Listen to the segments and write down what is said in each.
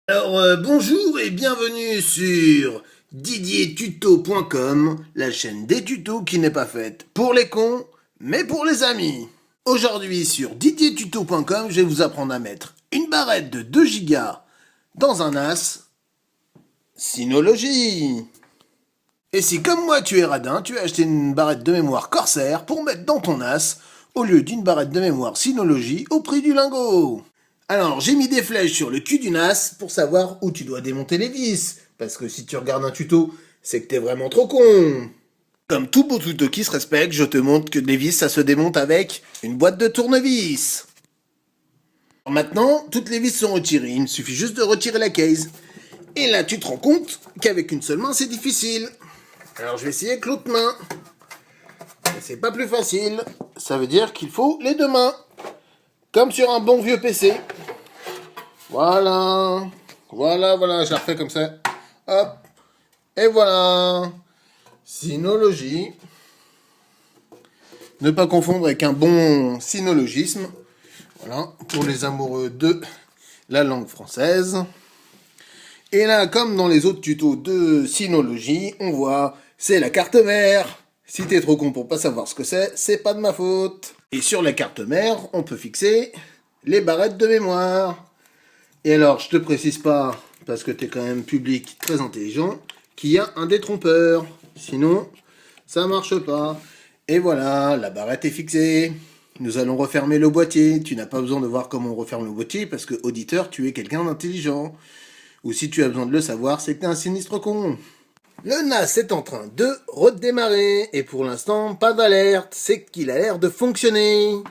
Alors bonjour et bienvenue sur didiertuto.com, la chaîne des tutos qui n'est pas faite pour les cons, mais pour les amis. Aujourd'hui sur didiertuto.com, je vais vous apprendre à mettre une barrette de 2 gigas dans un NAS Synology. Et si comme moi tu es radin, tu as acheté une barrette de mémoire Corsair pour mettre dans ton NAS au lieu d'une barrette de mémoire Synology au prix du lingot. Alors, j'ai mis des flèches sur le cul du NAS pour savoir où tu dois démonter les vis. Parce que si tu regardes un tuto, c'est que t'es vraiment trop con. Comme tout beau tuto qui se respecte, je te montre que les vis, ça se démonte avec une boîte de tournevis. Alors maintenant, toutes les vis sont retirées. Il me suffit juste de retirer la case. Et là, tu te rends compte qu'avec une seule main, c'est difficile. Alors, je vais essayer avec l'autre main. C'est pas plus facile. Ça veut dire qu'il faut les deux mains. Comme sur un bon vieux PC. Voilà. Voilà, je la refais comme ça. Hop. Et voilà. Synologie. Ne pas confondre avec un bon synologisme. Voilà. Pour les amoureux de la langue française. Et là, comme dans les autres tutos de synologie, on voit, c'est la carte mère. Si t'es trop con pour pas savoir ce que c'est pas de ma faute. Et sur la carte mère, on peut fixer les barrettes de mémoire. Et alors, je te précise pas, parce que t'es quand même public très intelligent, qu'il y a un détrompeur. Sinon, ça marche pas. Et voilà, la barrette est fixée. Nous allons refermer le boîtier. Tu n'as pas besoin de voir comment on referme le boîtier, parce que, auditeur, tu es quelqu'un d'intelligent. Ou si tu as besoin de le savoir, c'est que t'es un sinistre con. Le NAS est en train de redémarrer, et pour l'instant, pas d'alerte, c'est qu'il a l'air de fonctionner.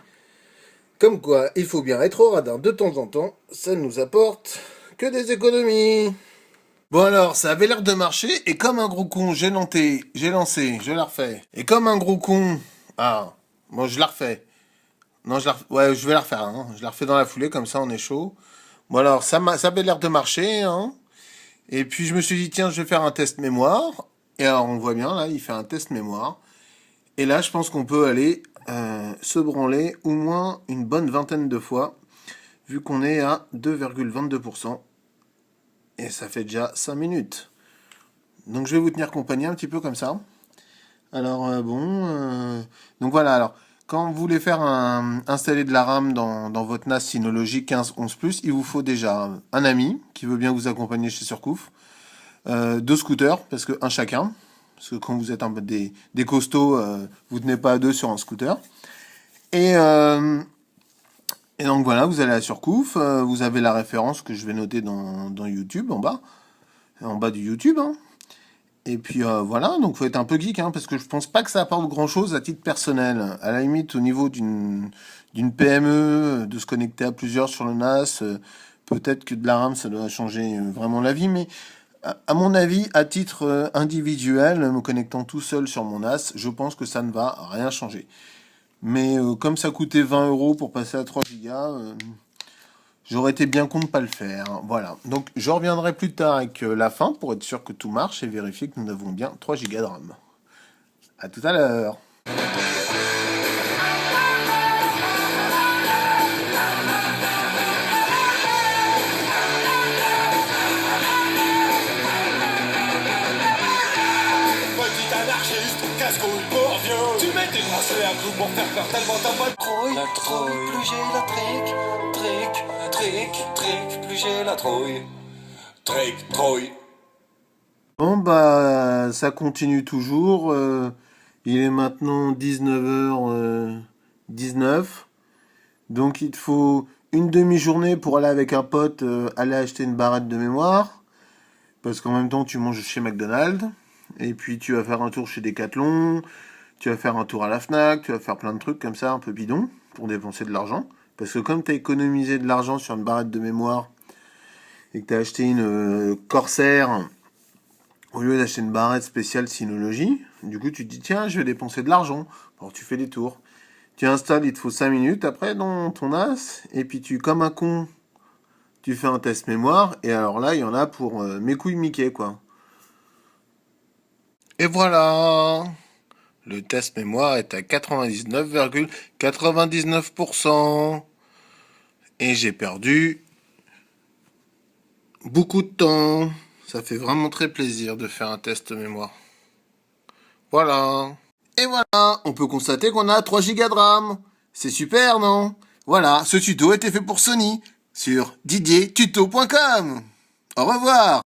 Comme quoi, il faut bien être au radin de temps en temps, ça ne nous apporte que des économies. Bon alors, ça avait l'air de marcher, et comme un gros con, j'ai lancé, je la refais. Et comme un gros con, moi je la refais. Non, ouais, je vais la refaire, hein. Je la refais dans la foulée, comme ça on est chaud. Bon alors, ça avait l'air de marcher, hein. Et puis je me suis dit, tiens, je vais faire un test mémoire. Et alors on voit bien, là, il fait un test mémoire. Et là, je pense qu'on peut aller se branler au moins une bonne vingtaine de fois, vu qu'on est à 2,22%. Et ça fait déjà 5 minutes. Donc je vais vous tenir compagnie un petit peu comme ça. Alors donc voilà, alors quand vous voulez faire installer de la RAM dans votre NAS Synology 1511+, il vous faut déjà un ami qui veut bien vous accompagner chez Surcouf, 2 scooters, parce que un chacun, parce que quand vous êtes un peu des costauds, vous tenez pas à deux sur un scooter. Et donc voilà, vous allez à Surcouf, vous avez la référence que je vais noter dans YouTube en bas du YouTube, hein. Et puis voilà, donc faut être un peu geek, hein, parce que je pense pas que ça apporte grand chose à titre personnel. À la limite, au niveau d'une PME, de se connecter à plusieurs sur le NAS, peut-être que de la RAM, ça doit changer vraiment la vie, mais à mon avis, à titre individuel, me connectant tout seul sur mon NAS, je pense que ça ne va rien changer. Mais comme ça coûtait 20 euros pour passer à 3 gigas, j'aurais été bien con de pas le faire. Voilà. Donc je reviendrai plus tard avec la fin pour être sûr que tout marche et vérifier que nous avons bien 3 gigas de RAM. À tout à l'heure. Petit anarchiste, casse-couille pour vieux. Tu mets tes bracelets à clous pour faire peur tellement t'as pas de trouille. La trouille, plus j'ai la trick, plus j'ai la trouille. Trouille. Bon bah ça continue toujours. Il est maintenant 19h19. Donc il te faut une demi-journée pour aller avec un pote aller acheter une barrette de mémoire. Parce qu'en même temps tu manges chez McDonald's. Et puis tu vas faire un tour chez Decathlon. Tu vas faire un tour à la Fnac. Tu vas faire plein de trucs comme ça un peu bidon pour dépenser de l'argent. Parce que comme tu as économisé de l'argent sur une barrette de mémoire et que tu as acheté une Corsair au lieu d'acheter une barrette spéciale Synology, du coup tu te dis tiens je vais dépenser de l'argent. Alors tu fais des tours. Tu installes, il te faut 5 minutes après dans ton NAS, et puis tu, comme un con, tu fais un test mémoire, et alors là, il y en a pour mes couilles Mickey, quoi. Et voilà, le test mémoire est à 99,99%. Et j'ai perdu beaucoup de temps. Ça fait vraiment très plaisir de faire un test mémoire. Voilà. Et voilà, on peut constater qu'on a 3 Go de RAM. C'est super, non? Voilà, ce tuto a été fait pour Sony sur didiertuto.com. Au revoir.